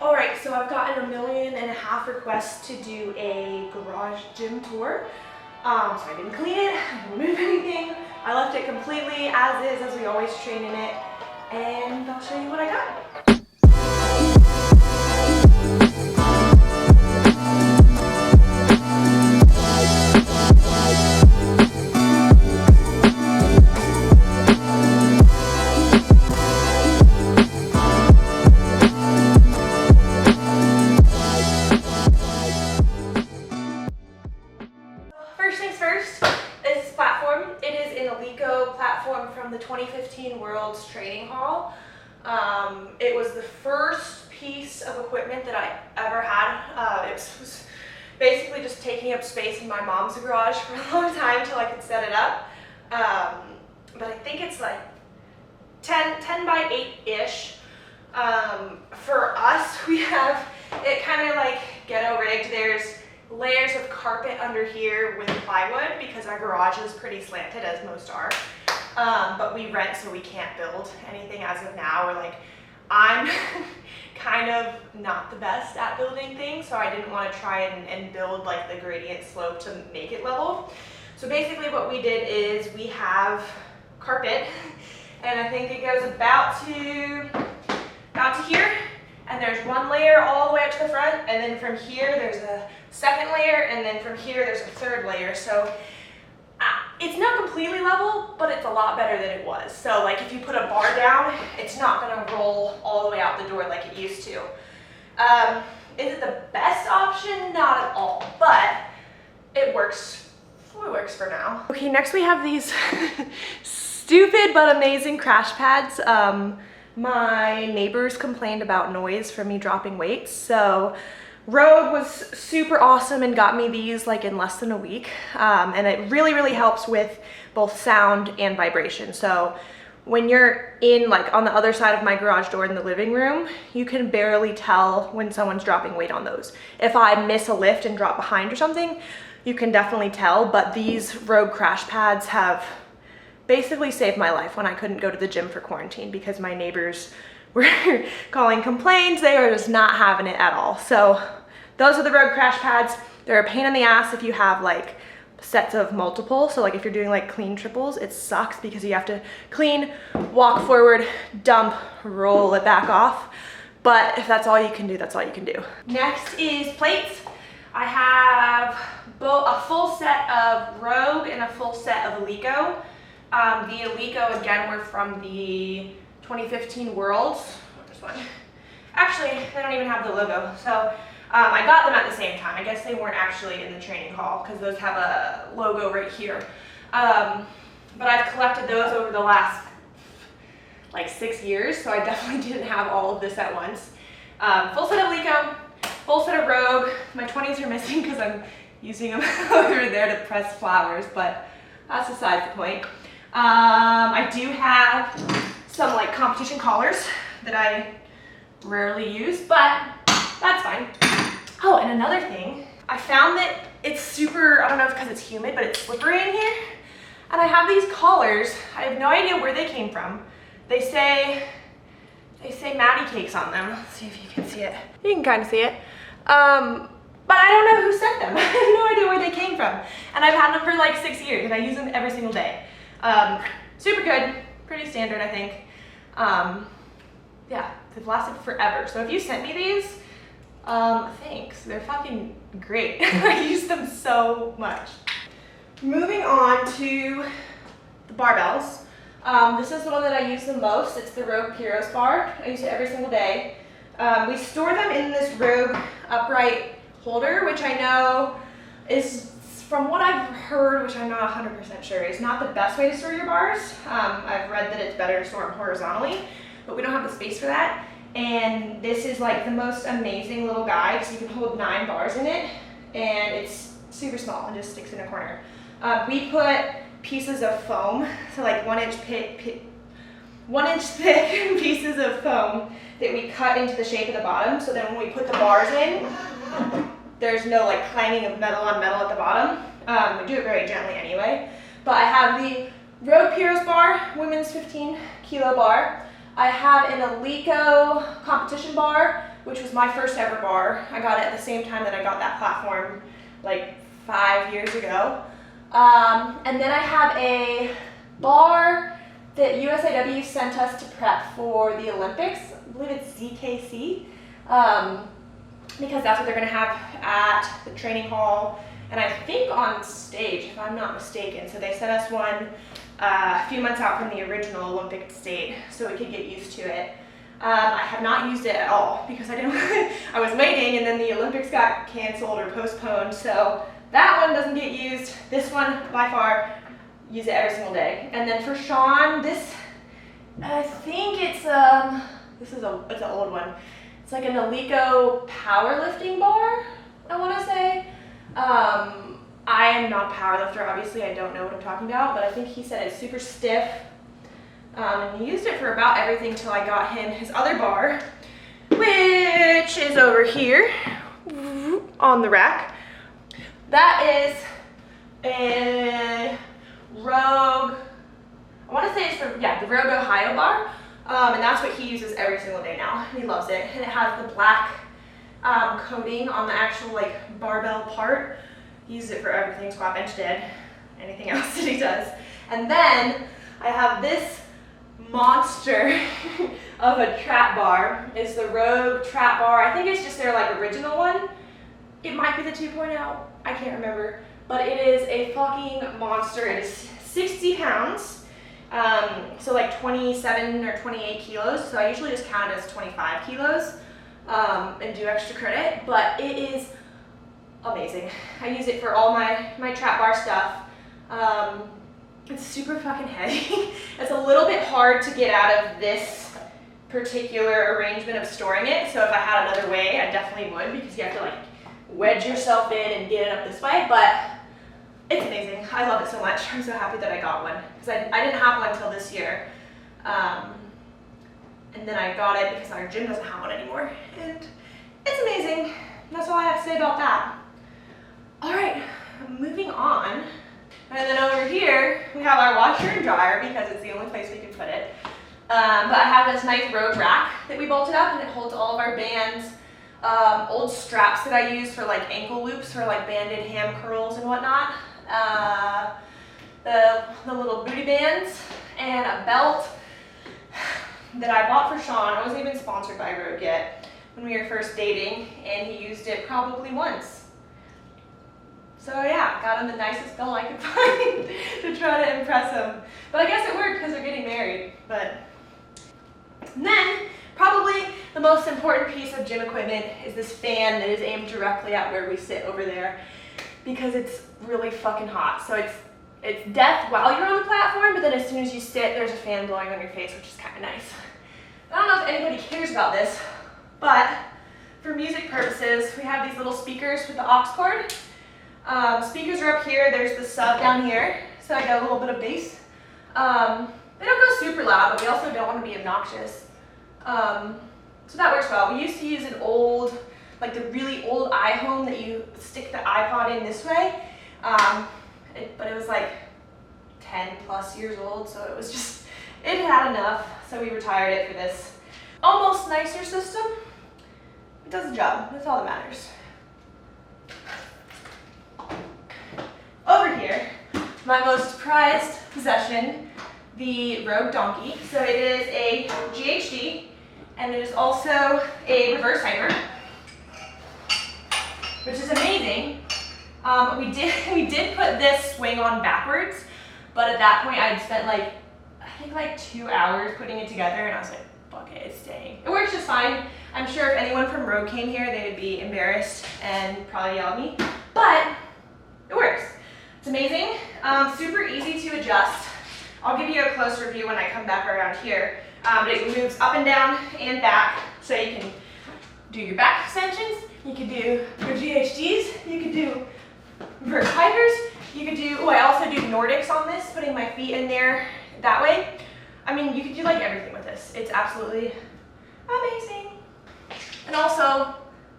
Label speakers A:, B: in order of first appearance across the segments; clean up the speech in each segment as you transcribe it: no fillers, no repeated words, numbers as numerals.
A: All right, so I've gotten 1.5 million requests to do a garage gym tour. So I didn't clean it, I didn't move anything. I left it completely as is, as we always train in it. And I'll show you what I got. First things first, this platform. It is an Eleiko platform from the 2015 World's Training Hall. It was the first piece of equipment that I ever had. It was basically just taking up space in my mom's garage for a long time till I could set it up. But I think it's like 10 by 8-ish. For us, we have it kind of like ghetto rigged. There's layers of carpet under here with plywood because our garage is pretty slanted, as most are. But we rent, so we can't build anything as of now. I'm kind of not the best at building things, so I didn't want to try and build like the gradient slope to make it level. So basically what we did is we have carpet, and I think it goes about to here, and there's one layer all the way up to the front, and then from here there's a second layer, and then from here there's a third layer. So it's not completely level, but it's a lot better than it was. So like if you put a bar down, it's not gonna roll all the way out the door like it used to. Is it the best option? Not at all, but it works. It works for now. Okay, next we have these stupid but amazing crash pads. My neighbors complained about noise from me dropping weights, so Rogue was super awesome and got me these like in less than a week. And it really helps with both sound and vibration. So when you're in like on the other side of my garage door in the living room, you can barely tell when someone's dropping weight on those. If I miss a lift and drop behind or something, you can definitely tell, but these Rogue crash pads have basically saved my life when I couldn't go to the gym for quarantine because my neighbors were calling complaints. They were just not having it at all. So those are the Rogue crash pads. They're a pain in the ass if you have like sets of multiple. So like if you're doing like clean triples, it sucks because you have to clean, walk forward, dump, roll it back off. But if that's all you can do, that's all you can do. Next is plates. I have a full set of Rogue and a full set of Eleiko. The Eleiko, again, were from the 2015 Worlds. This one. Actually, they don't even have the logo. So I got them at the same time. I guess they weren't actually in the training hall because those have a logo right here. But I've collected those over the last like 6 years, so I definitely didn't have all of this at once. Full set of Eleiko, full set of Rogue. My 20s are missing because I'm using them over there to press flowers, but that's besides the point. I do have some like competition collars that I rarely use, but that's fine. Oh, and another thing, I found that it's super, I don't know if because it's humid, but it's slippery in here. And I have these collars. I have no idea where they came from. They say Mattie cakes on them. Let's see if you can see it. You can kind of see it. But I don't know who sent them. I have no idea where they came from. And I've had them for like 6 years and I use them every single day. Super good, pretty standard, I think. Yeah, they've lasted forever. So if you sent me these, thanks. They're fucking great. I use them so much. Moving on to the barbells. This is the one that I use the most. It's the Rogue Heroes bar. I use it every single day. We store them in this Rogue upright holder, which I know is, from what I've heard, which I'm not 100% sure, is not the best way to store your bars. I've read that it's better to store them horizontally, but we don't have the space for that. And this is like the most amazing little guy because you can hold 9 bars in it, and it's super small and just sticks in a corner. We put pieces of foam, so like 1 inch thick pieces of foam that we cut into the shape of the bottom, so then when we put the bars in, there's no like clanging of metal on metal at the bottom. We do it very gently anyway. But I have the Rogue Heroes bar, women's 15 kilo bar. I have an Eleiko competition bar, which was my first ever bar. I got it at the same time that I got that platform, like 5 years ago. And then I have a bar that USAW sent us to prep for the Olympics. I believe it's ZKC, because that's what they're gonna have at the training hall, and I think on stage, if I'm not mistaken. So they sent us one a few months out from the original Olympic date, so we could get used to it. I have not used it at all because I didn't. I was waiting, and then the Olympics got canceled or postponed, so that one doesn't get used. This one, by far, use it every single day. And then for Sean, this, I think it's it's an old one. It's like an Alico powerlifting bar, I want to say. I am not a powerlifter, obviously. I don't know what I'm talking about, but I think he said it's super stiff. And he used it for about everything till I got him his other bar, which is over here on the rack. That is a Rogue, I want to say it's the Rogue Ohio bar, and that's what he uses every single day now. He loves it, and it has the black coating on the actual like barbell part. He uses it for everything, squat, bench, dead, anything else that he does. And then I have this monster of a trap bar. It's the Rogue trap bar. I think it's just their like original one. It might be the 2.0, I can't remember, but it is a fucking monster. It is 60 pounds, so like 27 or 28 kilos. So I usually just count it as 25 kilos and do extra credit, but it is amazing. I use it for all my trap bar stuff. It's super fucking heavy. It's a little bit hard to get out of this particular arrangement of storing it. So if I had another way, I definitely would, because you have to like wedge yourself in and get it up this way, but it's amazing. I love it so much. I'm so happy that I got one, because I didn't have one until this year. And then I got it because our gym doesn't have one anymore. And it's amazing. That's all I have to say about that. All right, moving on. And then over here, we have our washer and dryer because it's the only place we can put it. But I have this nice Rogue rack that we bolted up, and it holds all of our bands, old straps that I use for like ankle loops for like banded ham curls and whatnot, the little booty bands, and a belt that I bought for Sean. I wasn't even sponsored by Rogue yet when we were first dating, and he used it probably once. So yeah, got him the nicest belt I could find to try to impress him. But I guess it worked because they're getting married. And then, probably the most important piece of gym equipment is this fan that is aimed directly at where we sit over there, because it's really fucking hot. So it's death while you're on the platform, but then as soon as you sit, there's a fan blowing on your face, which is kind of nice. I don't know if anybody cares about this, but for music purposes, we have these little speakers with the aux cord. Speakers are up here, there's the sub down here, so I got a little bit of bass. They don't go super loud, but we also don't want to be obnoxious. So that works well. We used to use an old, like the really old iHome that you stick the iPod in this way, but it was like 10 plus years old, so it was just, it had enough, so we retired it for this almost nicer system. It does the job, that's all that matters. Over here, my most prized possession, the Rogue Donkey. So it is a GHD, and it is also a reverse hyper, which is amazing. We did put this swing on backwards, but at that point I had spent like, I think like 2 hours putting it together, and I was like, fuck it, it's staying. It works just fine. I'm sure if anyone from Rogue came here, they would be embarrassed and probably yell at me, but it works. It's amazing, super easy to adjust. I'll give you a close review when I come back around here. But it moves up and down and back, so you can do your back extensions, you can do your GHDs, you can do reverse hypers, you can do, I also do Nordics on this, putting my feet in there that way. I mean, you can do like everything with this. It's absolutely amazing. And also,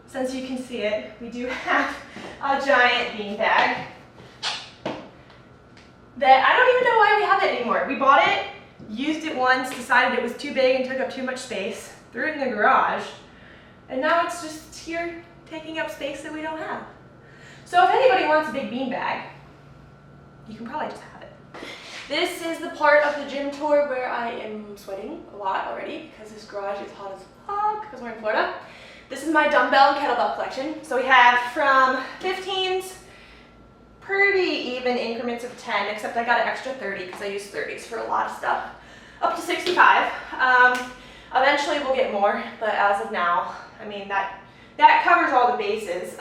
A: since you can see it, we do have a giant beanbag that I don't even know why we have it anymore. We bought it, used it once, decided it was too big and took up too much space, threw it in the garage, And now it's just here taking up space that we don't have. So if anybody wants a big bean bag, you can probably just have it. This is the part of the gym tour where I am sweating a lot already because this garage is hot as fuck because we're in Florida. This is my dumbbell and kettlebell collection. So we have from 15s, pretty even increments of 10, except I got an extra 30 because I use 30s for a lot of stuff, up to 65. Eventually we'll get more, but as of now, I mean, that covers all the bases.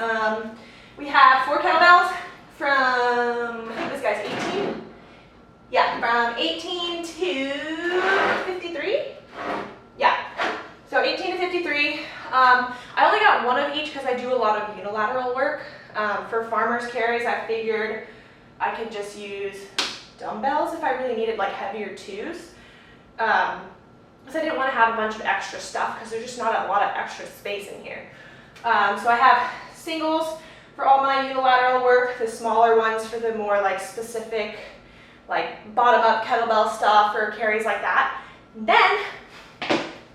A: We have 4 kettlebells from, I think this guy's 18. Yeah, from 18 to 53. Yeah, so 18 to 53. I only got one of each because I do a lot of unilateral work. For farmer's carries, I figured I could just use dumbbells if I really needed like heavier twos. Because I didn't want to have a bunch of extra stuff because there's just not a lot of extra space in here. So I have singles for all my unilateral work, the smaller ones for the more like specific, like bottom up kettlebell stuff or carries like that. And then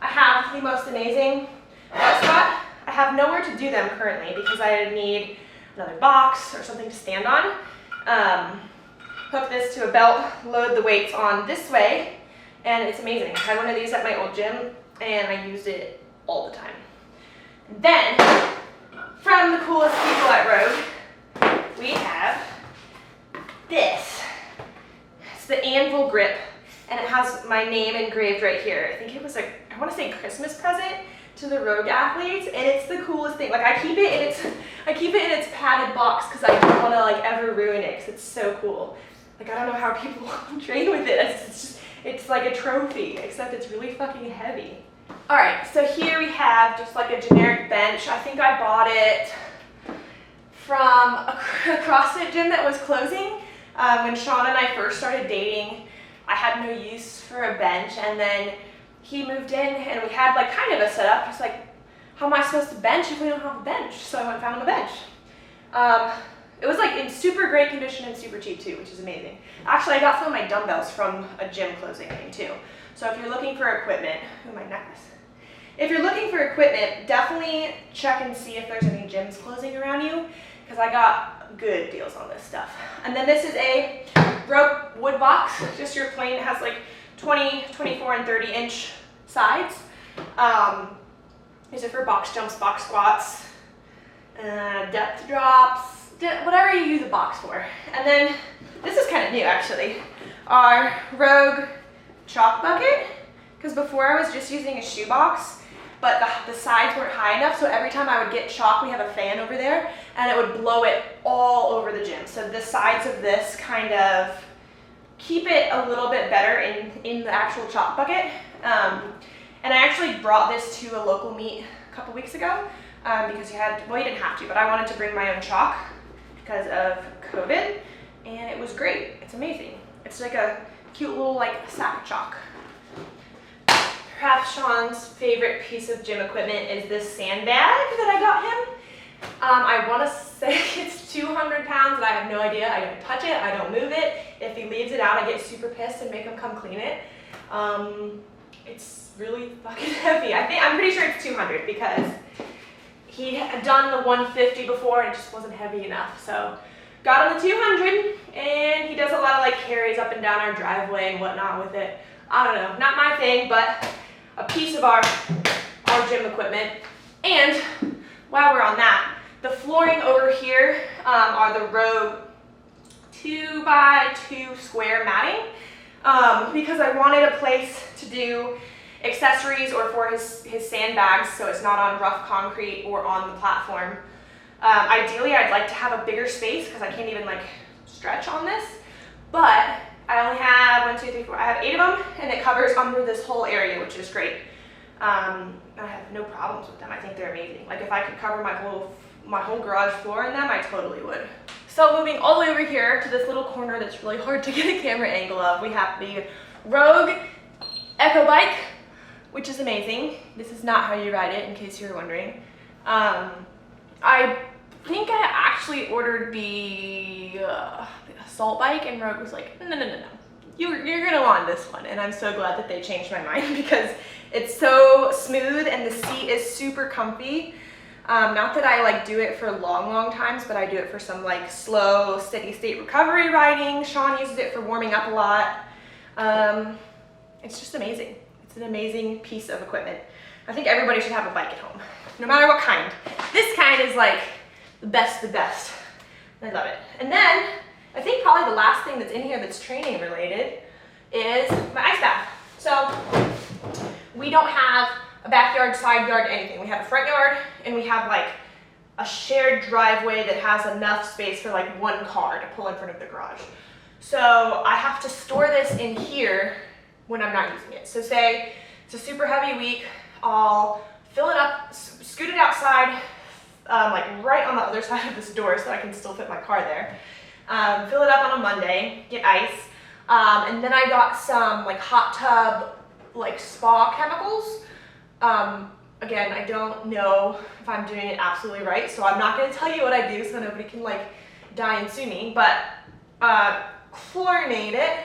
A: I have the most amazing butt squat. I have nowhere to do them currently because I need another box or something to stand on. Hook this to a belt, load the weights on this way, and it's amazing. I had one of these at my old gym and I used it all the time. And then, from the coolest people at Rogue, we have this. It's the Anvil grip, and it has my name engraved right here. I think it was like, I want to say Christmas present to the Rogue athletes, and it's the coolest thing. Like I keep it in its padded box because I don't want to like ever ruin it because it's so cool. Like I don't know how people train with it. It's like a trophy, except it's really fucking heavy. All right, so here we have just like a generic bench. I think I bought it from a CrossFit gym that was closing. When Sean and I first started dating, I had no use for a bench, and then he moved in and we had like kind of a setup. It's like, how am I supposed to bench if we don't have a bench? So I went and found him a bench. It was like in super great condition and super cheap too, which is amazing. Actually, I got some of my dumbbells from a gym closing thing too. So if you're looking for equipment, ooh, my necklace. If you're looking for equipment, definitely check and see if there's any gyms closing around you, because I got good deals on this stuff. And then this is a rope wood box, just your plain. It has like 20, 24, and 30-inch sides. These are for box jumps, box squats, depth drops, whatever you use a box for. And then, this is kind of new actually, our Rogue chalk bucket, because before I was just using a shoe box, but the sides weren't high enough, so every time I would get chalk, we have a fan over there, and it would blow it all over the gym. So the sides of this kind of keep it a little bit better in the actual chalk bucket. And I actually brought this to a local meet a couple weeks ago because you didn't have to, but I wanted to bring my own chalk because of COVID, and it was great. It's amazing. It's like a cute little like sack of chalk. Perhaps Sean's favorite piece of gym equipment is this sandbag that I got him. I want to say it's 200 pounds, and I have no idea. I don't touch it, I don't move it. If he leaves it out, I get super pissed and make him come clean it. It's really fucking heavy. I'm pretty sure it's 200 because he had done the 150 before and it just wasn't heavy enough. So got him the 200, and he does a lot of like carries up and down our driveway and whatnot with it. I don't know, not my thing, but a piece of our gym equipment. And while we're on that, the flooring over here are the Rogue 2x2 square matting because I wanted a place to do accessories or for his sandbags so it's not on rough concrete or on the platform. Ideally, I'd like to have a bigger space because I can't even like stretch on this, but I only have 1, 2, 3, 4. I have 8 of them, and it covers under this whole area, which is great. I have no problems with them. I think they're amazing. Like if I could cover my whole garage floor in them, I totally would. So moving all the way over here to this little corner that's really hard to get a camera angle of, we have the Rogue Echo Bike, which is amazing. This is not how you ride it, in case you were wondering. I think I actually ordered the assault bike, and Rogue was like, no, you're gonna want this one, and I'm so glad that they changed my mind because it's so smooth and the seat is super comfy. Not that I like do it for long times, but I do it for some like slow, steady state recovery riding. Sean uses it for warming up a lot. It's just amazing. It's an amazing piece of equipment. I think everybody should have a bike at home, no matter what kind. This kind is like the best. I love it. And then I think probably the last thing that's in here that's training related is my ice bath. So we don't have a backyard, side yard, anything. We have a front yard and we have like a shared driveway that has enough space for like one car to pull in front of the garage. So I have to store this in here when I'm not using it. So say it's a super heavy week, I'll fill it up, scoot it outside, like right on the other side of this door so I can still fit my car there. Fill it up on a Monday, get ice, and then I got some like hot tub, like spa chemicals. Again, I don't know if I'm doing it absolutely right, so I'm not gonna tell you what I do so nobody can like die and sue me, but chlorinate it.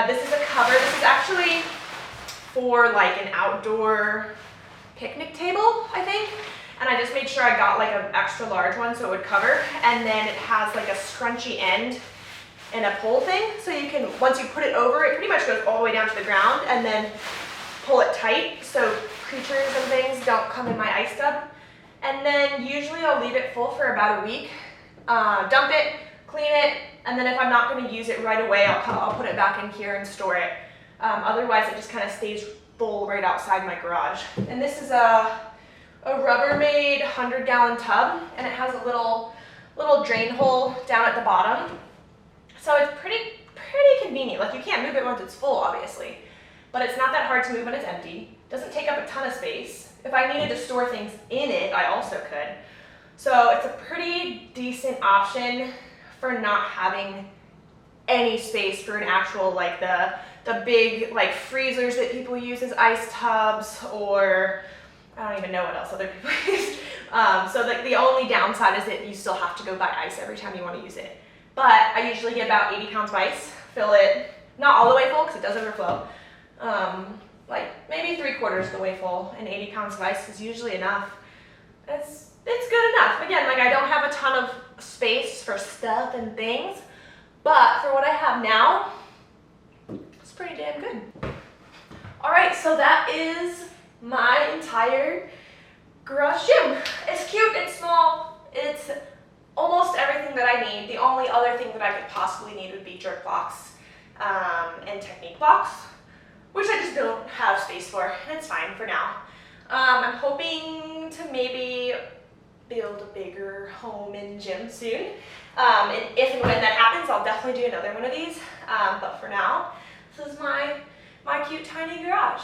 A: This is a cover. This is actually for like an outdoor picnic table, I think. And I just made sure I got like an extra large one so it would cover. And then it has like a scrunchy end and a pull thing. So you can, once you put it over, it pretty much goes all the way down to the ground and then pull it tight so creatures and things don't come in my ice tub. And then usually I'll leave it full for about a week, dump it, clean it, and then if I'm not going to use it right away, I'll put it back in here and store it. Otherwise it just kind of stays full right outside my garage. And this is a Rubbermaid 100-gallon tub, and it has a little drain hole down at the bottom. So it's pretty convenient. Like you can't move it once it's full, obviously, but it's not that hard to move when it's empty. Doesn't take up a ton of space. If I needed to store things in it, I also could. So it's a pretty decent option for not having any space for an actual, like the big like freezers that people use as ice tubs, or I don't even know what else other people use. So the only downside is that you still have to go buy ice every time you want to use it. But I usually get about 80 pounds of ice, fill it, not all the way full because it does overflow, like maybe 3/4 of the way full, and 80 pounds of ice is usually enough. It's good enough. Again, like I don't have a ton of space for stuff and things, but for what I have now, it's pretty damn good. All right, so that is my entire garage gym. It's cute, it's small, it's almost everything that I need. The only other thing that I could possibly need would be jerk blocks and technique blocks, which I just don't have space for, and it's fine for now. I'm hoping to maybe build a bigger home and gym soon. And if and when that happens, I'll definitely do another one of these. But for now, this is my cute tiny garage.